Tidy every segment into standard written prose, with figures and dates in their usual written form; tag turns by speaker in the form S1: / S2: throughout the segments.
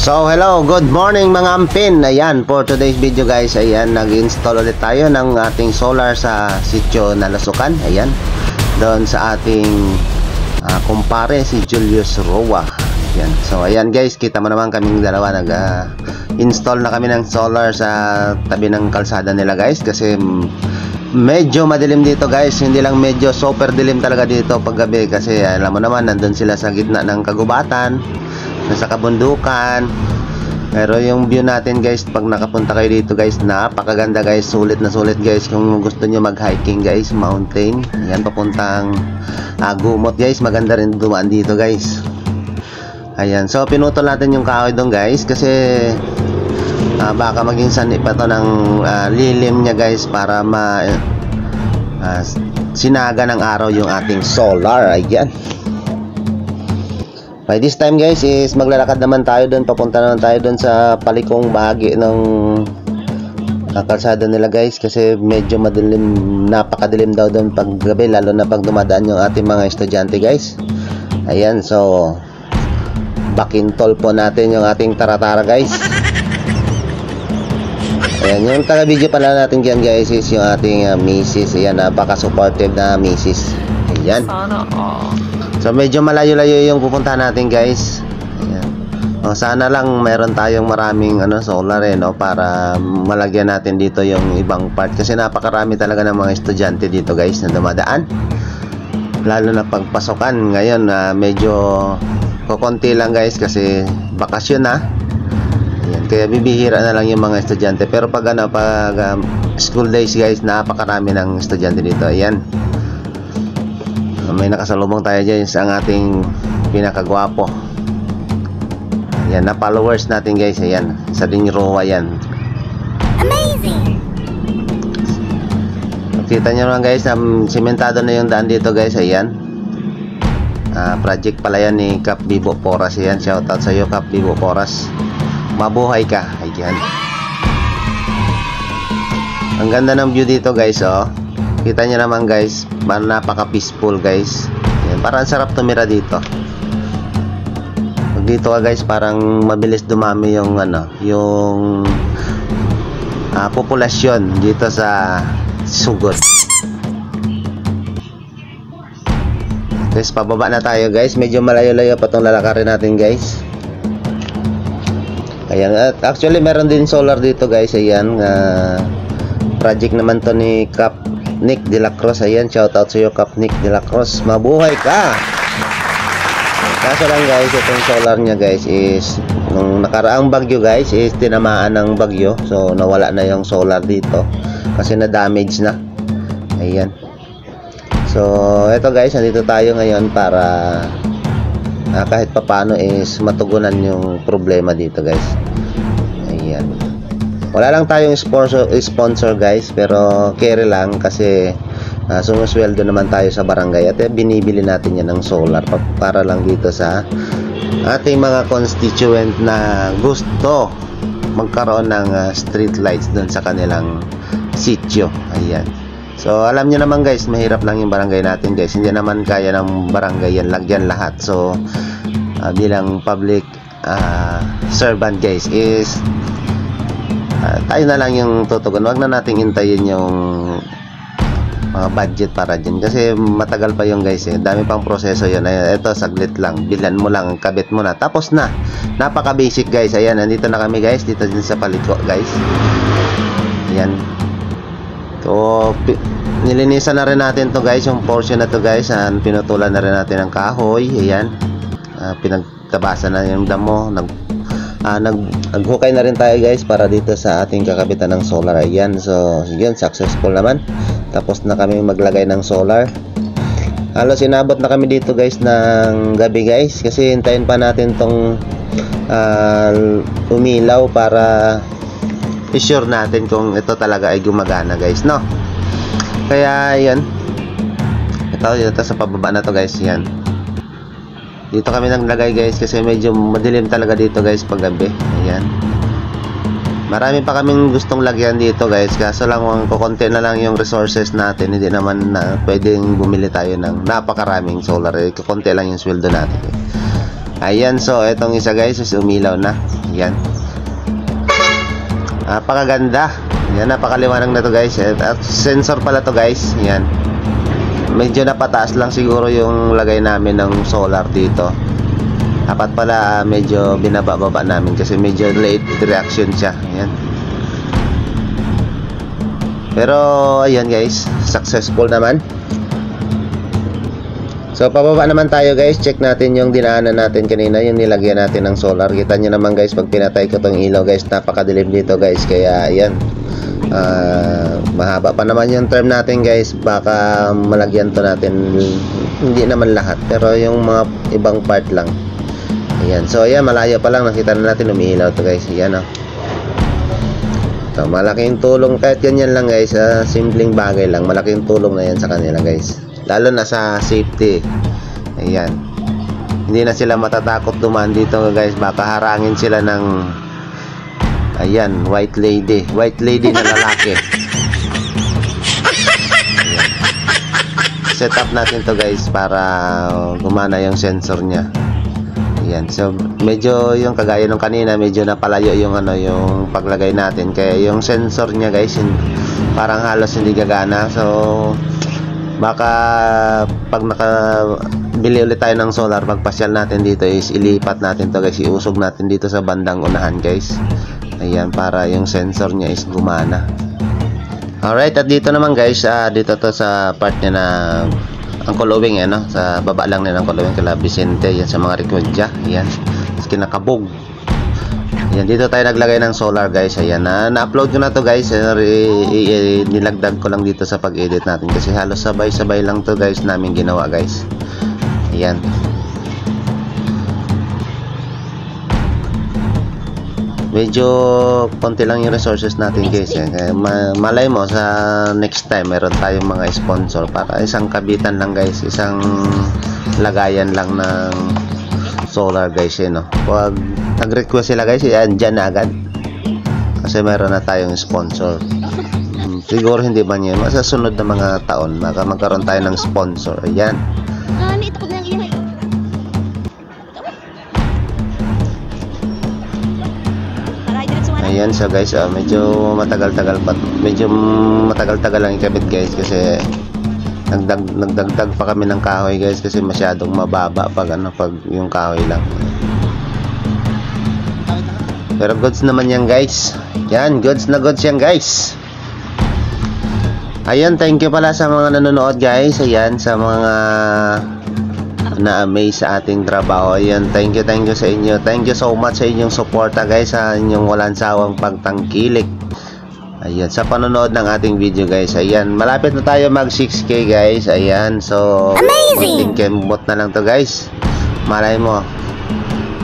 S1: So hello, good morning mga ampin. Ayan, for today's video guys, ayan, nag-install ulit tayo ng ating solar sa sitio Nalasukan. Ayan, doon sa ating kumpare si Julius Roa. Ayan, so ayan guys, kita mo naman kaming dalawa nag-install na kami ng solar sa tabi ng kalsada nila guys. Kasi medyo madilim dito guys, hindi lang medyo super dilim talaga dito paggabi. Kasi alam mo naman, nandun sila sa gitna ng kagubatan, nasa kabundukan. Pero yung view natin guys, pag nakapunta kayo dito guys, napakaganda guys, sulit na sulit guys. Kung gusto nyo mag hiking guys, mountain, yan papuntang Gumot guys, maganda rin dumaan dito guys. Ayan, so pinutol natin yung kahoy doon guys, kasi baka maging sanip pa to ng lilim niya guys, para sinaga ng araw yung ating solar. Ayan, by this time guys is maglalakad naman tayo doon, papunta naman tayo doon sa palikong bahagi ng kalsada nila guys, kasi medyo madilim, napakadilim daw doon pag gabi, lalo na pag dumadaan yung ating mga estudyante guys. Ayan, so bakintol po natin yung ating taratara guys. Ayan, yung taga video pala natin dyan guys is yung ating misis. Ayan, napaka supportive na misis. Ayan, so medyo malayo-layo yung pupuntahan natin guys. Ayan. O, sana lang meron tayong maraming solar no, para malagyan natin dito yung ibang part, kasi napakarami talaga ng mga estudyante dito guys na dumadaan, lalo na pagpasokan. Ngayon medyo kukunti lang guys, kasi bakasyon na. Ayan, kaya bibihira na lang yung mga estudyante. Pero pag school days guys, napakarami ng estudyante dito. Ayan, may nakasalubong tayo dyan sa ang ating pinakagwapo. Ayan, na followers natin guys. Ayan, sa Ding Roa yan.
S2: Amazing!
S1: Kita nyo naman guys, simentado na yung daan dito guys. Ayan, project pala yan ni Cap Bibo Poras. Ayan, shoutout sa iyo Cap Bibo Poras, mabuhay ka. Ayan, ang ganda ng view dito guys. Oh, kita nyo naman guys, napaka peaceful guys. Ayan, parang sarap tumira dito. Pag dito ka guys, parang mabilis dumami yung yung populasyon dito sa Sugod. Guys, pababa na tayo guys, medyo malayo-layo pa tong lalakarin natin guys. Ayan, at actually meron din solar dito guys. Ayan, project naman to ni Cap Nick de la Cruz. Ayan, shoutout sa iyo Cap Nick de la Cruz, mabuhay ka. Kaso lang guys, itong solar nya guys is nung nakaraang bagyo guys is tinamaan ng bagyo, so nawala na yung solar dito kasi na damage na. Ayan, so eto guys, nandito tayo ngayon para kahit papano is matugunan yung problema dito guys. Ayan, wala lang tayong sponsor guys, pero carry lang kasi sumusweldo naman tayo sa barangay at binibili natin yan ng solar para lang dito sa ating mga constituent na gusto magkaroon ng street lights doon sa kanilang sitio. Ayan, so alam nyo naman guys, mahirap lang yung barangay natin guys, hindi naman kaya ng barangay yan lagyan lahat. So bilang public servant guys is tayo na lang yung tutugon, wag na nating hintayin yung budget para dyan, kasi matagal pa yung guys dami pang proseso yun. Ito saglit lang, bilan mo lang, kabit mo na, tapos na. Napaka basic guys. Ayan, nandito na kami guys, dito din sa paliko guys. Ayan, so nilinisan na rin natin to guys, yung portion na to guys. Pinutulan na rin natin ng kahoy. Ayan, pinagtabasan na yung damo, naghukay na rin tayo guys para dito sa ating kakabitan ng solar. Ayan, so yun, successful naman. Tapos na kami maglagay ng solar. Halos inabot na kami dito guys ng gabi guys, kasi hintayin pa natin tong umilaw para i-sure natin kung ito talaga ay gumagana guys, no? Kaya yan, ito sa pababa na to guys. Yan, dito kami naglagay guys, kasi medyo madilim talaga dito guys pag gabi. Ayan, marami pa kaming gustong lagyan dito guys, kaso lang kukunti na lang yung resources natin. Hindi naman na pwedeng bumili tayo ng napakaraming solar, kukunti lang yung sweldo natin. Ayan, so itong isa guys is umilaw na. Ayan. Napakaganda. Ayan, napakaliwanag na to guys. At sensor pala to guys. Ayan. Medyo napataas lang siguro yung lagay namin ng solar dito. Dapat pala medyo binababa namin kasi medyo late reaction siya. Ayan. Pero ayan guys, successful naman. So pababa naman tayo guys, check natin yung dinaanan natin kanina, yung nilagyan natin ng solar. Kita nyo naman guys, pag pinatay ko tong ilaw guys, napakadilim dito guys. Kaya ayan, mahaba pa naman yung term natin guys. Baka malagyan to natin, hindi naman lahat, pero yung mga ibang part lang. Ayan, so ayan, malayo pa lang, nakita na natin umiilaw to guys. Ayan o. So, malaking tulong, kahit ganyan lang guys, simpleng bagay lang, malaking tulong na yan sa kanila guys. Lalo na sa safety. Ayan. Hindi na sila matatakot dumaan dito guys. Baka harangin sila ng ayan, white lady. White lady na lalaki. Ayan. Set up natin to guys para gumana yung sensor niya. Ayan. So medyo yung kagaya nung kanina, medyo napalayo yung ano, yung paglagay natin. Kaya yung sensor niya guys, parang halos hindi gagana. So baka pag nakabili ulit tayo ng solar, pagpasyal natin dito is ilipat natin to guys, iusog natin dito sa bandang unahan guys. Ayan, para yung sensor niya is gumana. Alright, at dito naman guys, dito to sa part niya na ang Kulowing, ano, sa baba lang nila ang Kulowing kala Vicente, yan sa mga Recuentia. Ayan, sa kinakabog. Ayan, dito tayo naglagay ng solar guys. Ayan, na-upload ko na to guys. Nilagdag ko lang dito sa pag-edit natin kasi halos sabay-sabay lang to guys namin ginawa guys. Ayan. Medyo konti lang yung resources natin guys. Kaya malay mo sa next time meron tayong mga sponsor para isang kabitan lang guys, isang lagayan lang ng solar guys, no. Pag nag-request sila guys, dyan na agad kasi meron na tayong sponsor. Siguro hindi ba niya sa sunod na mga taon baka magkaroon tayo ng sponsor. Ayan. Ayan, so guys, medyo matagal-tagal lang ikabit guys kasi nagdagdag pa kami ng kahoy guys kasi masyadong mababa pag yung kahoy lang. Pero goods naman yan guys. Yan, goods na goods yan guys. Ayan, thank you pala sa mga nanonood guys. Ayan, sa mga na-amaze sa ating trabaho. Ayan, thank you sa inyo. Thank you so much sa inyong suporta guys, sa inyong walang sawang pagtangkilik. Ayan, sa panonood ng ating video guys. Ayan, malapit na tayo mag 6K guys. Ayan, so amazing! Kembot na lang to guys. Malay mo.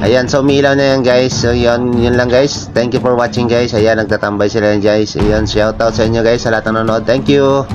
S1: Ayan, so umiilaw na yan guys. So yun lang guys. Thank you for watching guys. Ayan, nagtatambay sila yan guys. Ayan, shoutout sa inyo guys, sa lahat ng nanonood. Thank you.